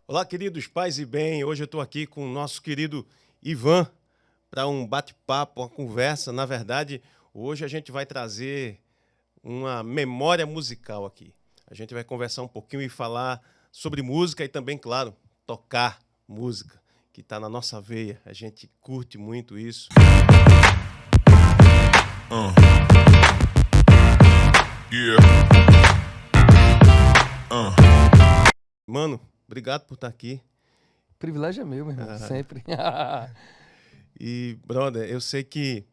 Olá, queridos pais e bem. Hoje eu estou aqui com o nosso querido Ivan para um bate-papo, uma conversa. Na verdade, hoje a gente vai trazer uma memória musical aqui. A gente vai conversar um pouquinho e falar sobre música e também, claro, tocar música, que está na nossa veia. A gente curte muito isso. Mano, obrigado por estar aqui. O privilégio é meu, meu irmão, sempre. E, brother, eu sei que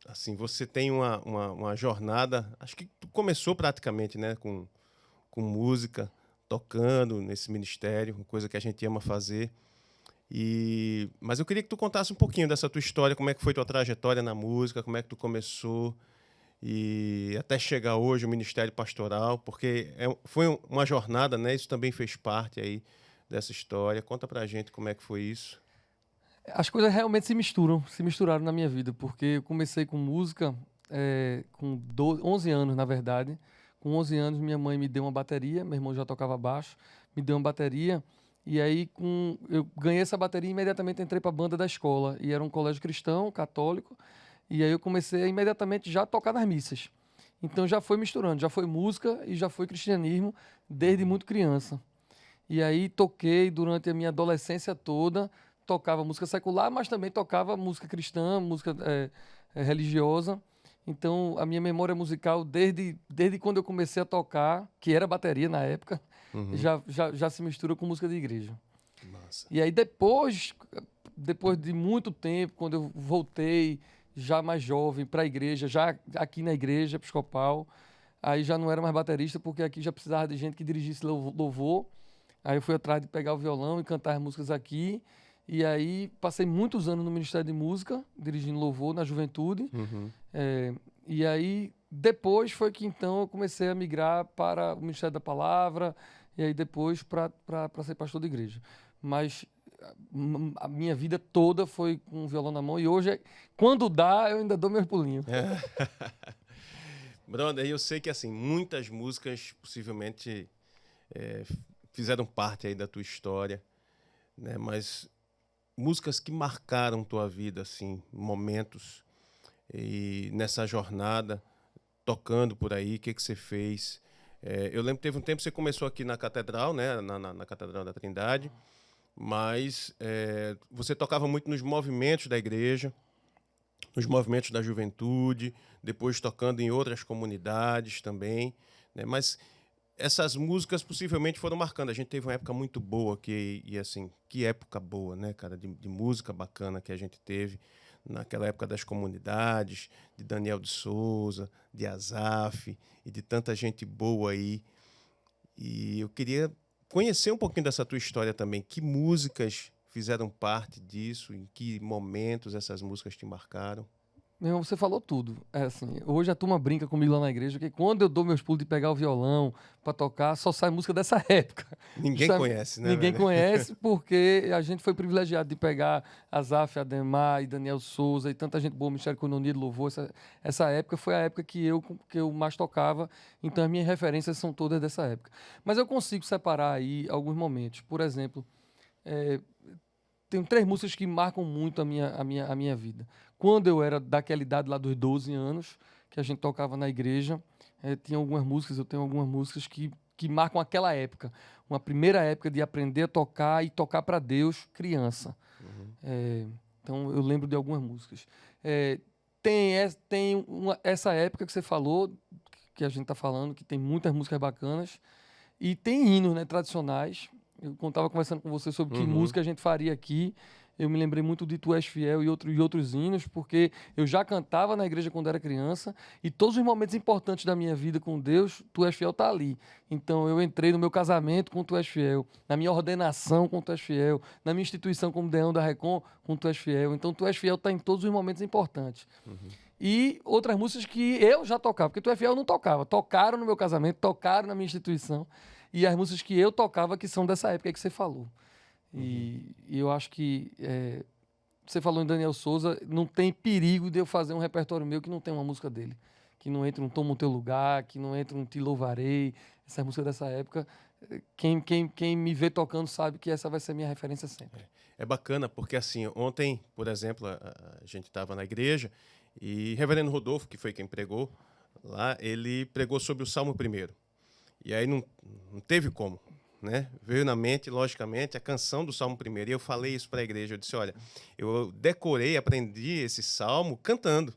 assim, você tem uma jornada, acho que tu começou praticamente, né, com música, tocando nesse ministério, uma coisa que a gente ama fazer. Mas eu queria que tu contasse um pouquinho dessa tua história, como é que foi tua trajetória na música, como é que tu começou e até chegar hoje o ministério pastoral, porque foi uma jornada, né? Isso também fez parte aí dessa história. Conta pra gente como é que foi isso. As coisas realmente se misturaram na minha vida, porque eu comecei com música com 11 anos, na verdade. Com 11 anos, minha mãe me deu uma bateria, meu irmão já tocava baixo, me deu uma bateria, e aí eu ganhei essa bateria e imediatamente entrei para a banda da escola, e era um colégio cristão, católico, e aí eu comecei a imediatamente já tocar nas missas. Então já foi misturando, já foi música e já foi cristianismo desde muito criança. E aí toquei durante a minha adolescência toda, tocava música secular, mas também tocava música cristã, música religiosa. Então a minha memória musical, desde quando eu comecei a tocar, que era bateria na época, Uhum. já se mistura com música de igreja. Massa. E aí depois de muito tempo, quando eu voltei já mais jovem para a igreja, já aqui na igreja episcopal, aí já não era mais baterista, porque aqui já precisava de gente que dirigisse louvor. Aí eu fui atrás de pegar o violão e cantar as músicas aqui. E aí passei muitos anos no Ministério de Música, dirigindo louvor na juventude. Uhum. E aí depois foi que então eu comecei a migrar para o Ministério da Palavra e aí depois para ser pastor de igreja. Mas a minha vida toda foi com o violão na mão e hoje, quando dá, eu ainda dou meus pulinhos. Brother, eu sei que assim, muitas músicas possivelmente fizeram parte aí da tua história, né? Mas músicas que marcaram tua vida, assim, momentos e nessa jornada, tocando por aí, o que que você fez? Eu lembro que teve um tempo que você começou aqui na Catedral, né? Na Catedral da Trindade, mas você tocava muito nos movimentos da igreja, nos movimentos da juventude, depois tocando em outras comunidades também, né? Mas essas músicas possivelmente foram marcando. A gente teve uma época muito boa e assim, que época boa, né, cara, de música bacana que a gente teve naquela época das comunidades, de Daniel de Souza, de Azaf e de tanta gente boa aí. E eu queria conhecer um pouquinho dessa tua história também. Que músicas fizeram parte disso? Em que momentos essas músicas te marcaram? Meu irmão, você falou tudo. É assim, hoje a turma brinca comigo lá na igreja que quando eu dou meus pulos de pegar o violão pra tocar, só sai música dessa época. Ninguém Justamente, conhece, né, ninguém velho? conhece porque a gente foi privilegiado de pegar Azaf, Ademar e Daniel Souza e tanta gente boa, Ministério Economia de Louvor. Essa época foi a época que eu mais tocava, então as minhas referências são todas dessa época. Mas eu consigo separar aí alguns momentos. Por exemplo, é, tem 3 músicas que marcam muito a minha vida. Quando eu era daquela idade lá dos 12 anos, que a gente tocava na igreja, eu tenho algumas músicas que marcam aquela época. Uma primeira época de aprender a tocar e tocar para Deus, criança. Uhum. Então eu lembro de algumas músicas. Essa época que você falou, que a gente está falando, que tem muitas músicas bacanas, e tem hinos, né, tradicionais. Eu estava conversando com você sobre que Uhum. música a gente faria aqui. Eu me lembrei muito de Tu És Fiel e outros hinos, porque eu já cantava na igreja quando era criança e todos os momentos importantes da minha vida com Deus, Tu És Fiel tá ali. Então eu entrei no meu casamento com Tu És Fiel, na minha ordenação com Tu És Fiel, na minha instituição como Deão da Recon com Tu És Fiel. Então Tu És Fiel tá em todos os momentos importantes. Uhum. E outras músicas que eu já tocava, porque Tu é Fiel eu não tocava. Tocaram no meu casamento, tocaram na minha instituição. E as músicas que eu tocava que são dessa época aí que você falou. Uhum. E eu acho que você falou em Daniel Souza, não tem perigo de eu fazer um repertório meu que não tem uma música dele. Que não entre um Toma o Teu Lugar, que não entre um Te Louvarei. Essas músicas dessa época quem me vê tocando sabe que essa vai ser minha referência sempre. É bacana, porque assim, ontem, por exemplo, a gente estava na igreja e Reverendo Rodolfo, que foi quem pregou lá, ele pregou sobre o Salmo 1º. E aí não teve como, né? Veio na mente, logicamente, a canção do Salmo 1º. E eu falei isso para a igreja, eu disse, olha, eu decorei, aprendi esse salmo cantando.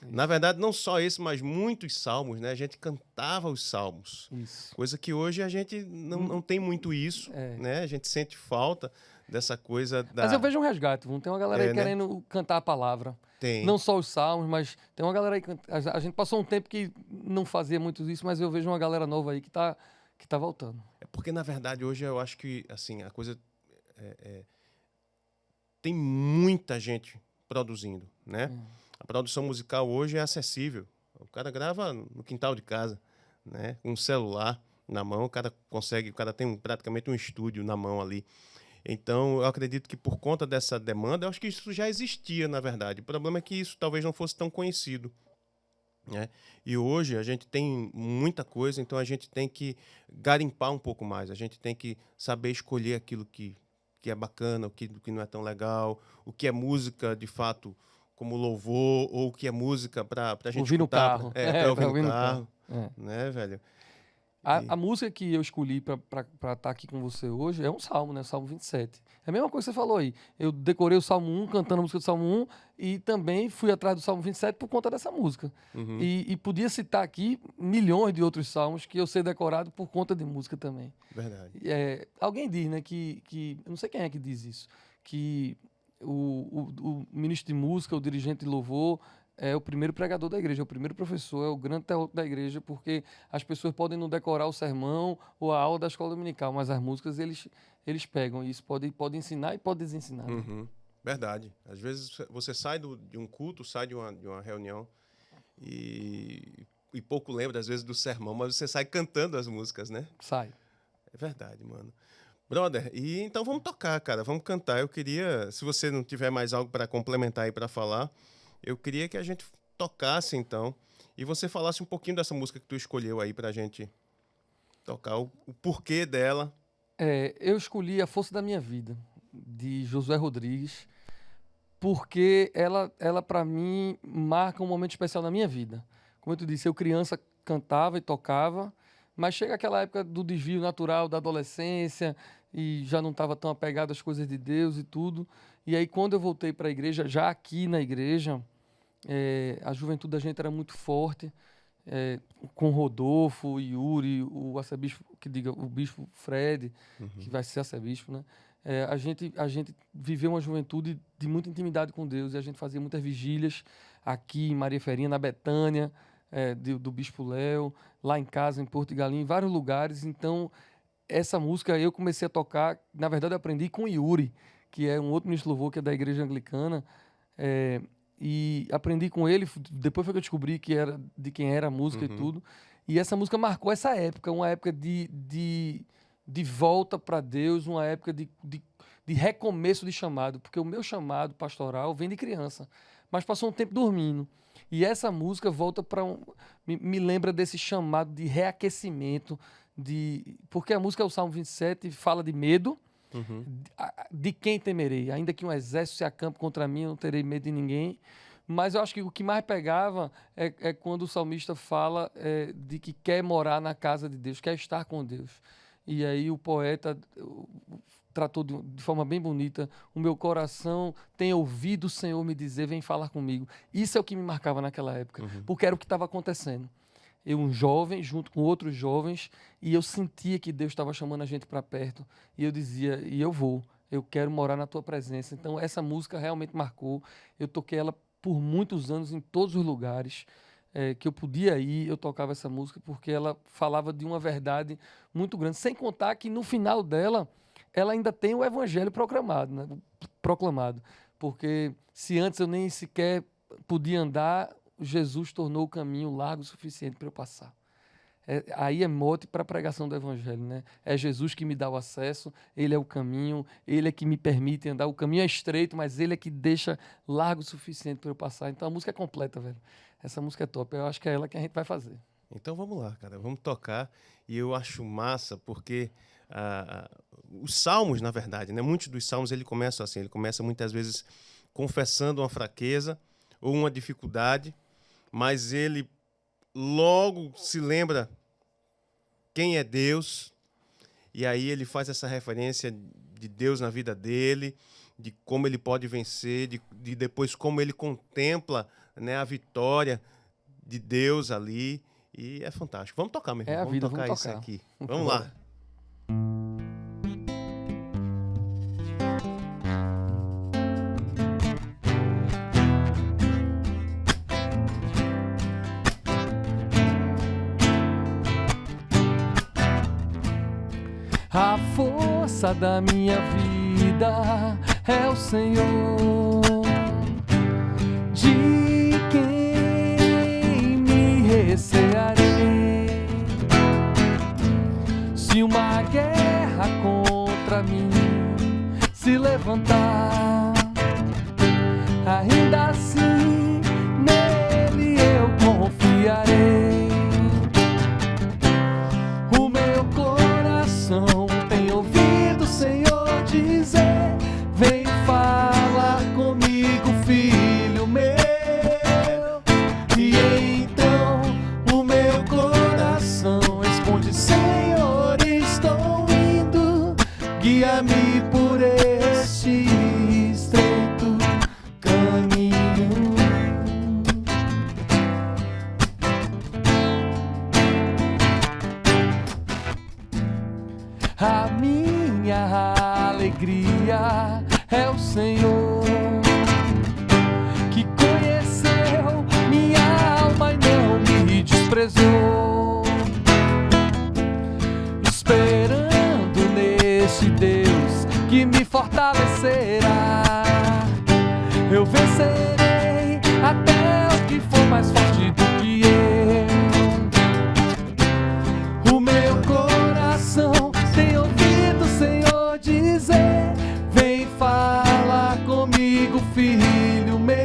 Na verdade, não só esse, mas muitos salmos, né? A gente cantava os salmos. Isso. Coisa que hoje a gente não tem muito isso, né? A gente sente falta dessa coisa da... Mas eu vejo um resgate, tem uma galera aí né? querendo cantar a palavra. Tem. Não só os salmos, mas tem uma galera aí... A gente passou um tempo que não fazia muito isso, mas eu vejo uma galera nova aí que tá voltando. É porque, na verdade, hoje eu acho que, assim, a coisa... Tem muita gente produzindo, né? A produção musical hoje é acessível. O cara grava no quintal de casa, né? Com um celular na mão, o cara tem praticamente um estúdio na mão ali. Então, eu acredito que por conta dessa demanda, eu acho que isso já existia, na verdade. O problema é que isso talvez não fosse tão conhecido, né? E hoje a gente tem muita coisa, então a gente tem que garimpar um pouco mais. A gente tem que saber escolher aquilo que é bacana, o que não é tão legal, o que é música, de fato, como louvor, ou o que é música para a gente ouvir no escutar. carro. Para ouvir no carro. É. Né, velho? A música que eu escolhi para estar aqui com você hoje é um salmo, né? Salmo 27. É a mesma coisa que você falou aí. Eu decorei o Salmo 1, cantando a música do Salmo 1, e também fui atrás do Salmo 27 por conta dessa música. Uhum. E podia citar aqui milhões de outros salmos que eu sei decorado por conta de música também. Verdade. Alguém diz, né, que eu não sei quem é que diz isso, que o ministro de música, o dirigente de louvor, é o primeiro pregador da igreja, é o primeiro professor, é o grande teólogo da igreja, porque as pessoas podem não decorar o sermão ou a aula da escola dominical, mas as músicas eles pegam, e isso pode ensinar e pode desensinar. Uhum. Né? Verdade. Às vezes você sai de um culto, sai de uma reunião e pouco lembra, às vezes, do sermão, mas você sai cantando as músicas, né? Sai. É verdade, mano. Brother, e então vamos tocar, cara, vamos cantar. Eu queria, se você não tiver mais algo para complementar aí para falar, eu queria que a gente tocasse, então, e você falasse um pouquinho dessa música que tu escolheu aí pra gente tocar, o porquê dela. Eu escolhi A Força da Minha Vida, de Josué Rodrigues, porque ela para mim, marca um momento especial na minha vida. Como eu te disse, eu criança cantava e tocava, mas chega aquela época do desvio natural da adolescência e já não estava tão apegado às coisas de Deus e tudo. E aí, quando eu voltei para a igreja, já aqui na igreja, a juventude da gente era muito forte, com Rodolfo, Yuri, o arcebispo, o bispo Fred, que vai ser arcebispo, né? A gente viveu uma juventude de muita intimidade com Deus, e a gente fazia muitas vigílias aqui em Maria Ferinha, na Betânia, do Bispo Léo, lá em casa, em Porto de Galinha, em vários lugares. Então, essa música eu comecei a tocar, na verdade eu aprendi com Yuri, que é um outro ministro de louvor, que é da igreja anglicana, e aprendi com ele, depois foi que eu descobri que era de quem era a música e tudo. E essa música marcou essa época, uma época de volta para Deus, uma época de recomeço de chamado, porque o meu chamado pastoral vem de criança, mas passou um tempo dormindo. E essa música volta para me lembra desse chamado de reaquecimento, porque a música é o Salmo 27, fala de medo. De quem temerei? Ainda que um exército se acampe contra mim, eu não terei medo de ninguém. Mas eu acho que o que mais pegava é quando o salmista fala de que quer morar na casa de Deus, quer estar com Deus. E aí o poeta tratou de forma bem bonita: o meu coração tem ouvido o Senhor me dizer, vem falar comigo. Isso é o que me marcava naquela época, porque era o que estava acontecendo. Eu, um jovem, junto com outros jovens, e eu sentia que Deus estava chamando a gente para perto. E eu dizia, e eu quero morar na tua presença. Então, essa música realmente marcou. Eu toquei ela por muitos anos em todos os lugares que eu podia ir, eu tocava essa música, porque ela falava de uma verdade muito grande. Sem contar que no final dela, ela ainda tem o evangelho proclamado. Porque se antes eu nem sequer podia andar, Jesus tornou o caminho largo o suficiente para eu passar. Aí é mote para a pregação do evangelho, né? É Jesus que me dá o acesso, ele é o caminho, ele é que me permite andar. O caminho é estreito, mas ele é que deixa largo o suficiente para eu passar. Então a música é completa, velho. Essa música é top. Eu acho que é ela que a gente vai fazer. Então vamos lá, cara, vamos tocar. E eu acho massa porque os salmos, na verdade, né? Muitos dos salmos ele começa assim, ele começa muitas vezes confessando uma fraqueza ou uma dificuldade, mas ele logo se lembra quem é Deus, e aí ele faz essa referência de Deus na vida dele, de como ele pode vencer, de depois como ele contempla, né, a vitória de Deus ali, e é fantástico. Vamos tocar, meu irmão. É a vida, tocar vamos isso tocar. aqui. Vamos lá. A força da minha vida é o Senhor, de quem me recearei. Se uma guerra contra mim se levantar, ainda assim nele eu confiarei. O meu coração tem ouvido o Senhor dizer: vem falar comigo, filho meu. E então o meu coração responde: Senhor, estou indo, guia-me por este estreito caminho. A minha alegria é o Senhor, que conheceu minha alma e não me desprezou. Esperando nesse Deus que me fortalecerá, eu vencerei até o que for mais forte do que eu. O meu coração tem ouvido o Senhor dizer: vem falar comigo, filho meu.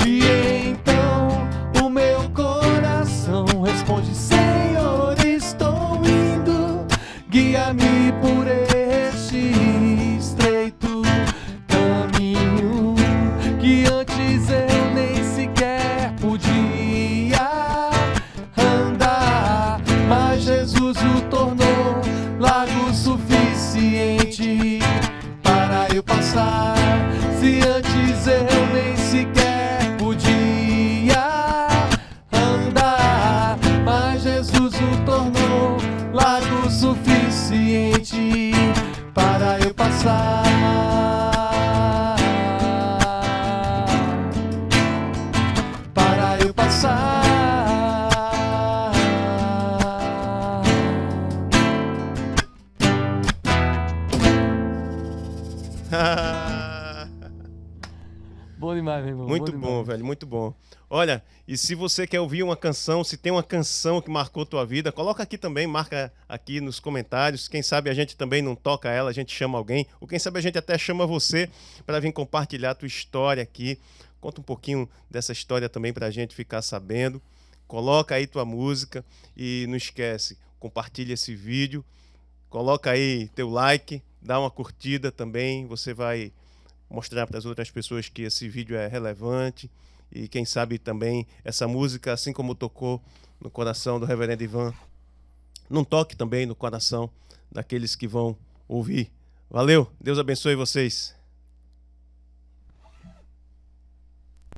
E então o meu coração responde: Senhor, estou indo, guia-me por este estreito caminho que antes eu nem sequer podia andar, mas Jesus o tornou largo o suficiente para eu passar. Se antes eu nem sequer podia andar, mas Jesus o tornou largo o suficiente para eu passar. Para eu passar. Bom demais, meu irmão. Muito bom, velho, muito bom. Olha, e se você quer ouvir uma canção, se tem uma canção que marcou tua vida, coloca aqui também, marca aqui nos comentários. Quem sabe a gente também não toca ela, a gente chama alguém, ou quem sabe a gente até chama você para vir compartilhar a tua história aqui. Conta um pouquinho dessa história também pra gente ficar sabendo. Coloca aí tua música e não esquece, compartilha esse vídeo, coloca aí teu like, dá uma curtida também, você vai mostrar para as outras pessoas que esse vídeo é relevante e quem sabe também essa música, assim como tocou no coração do Reverendo Ivan, não toque também no coração daqueles que vão ouvir. Valeu, Deus abençoe vocês.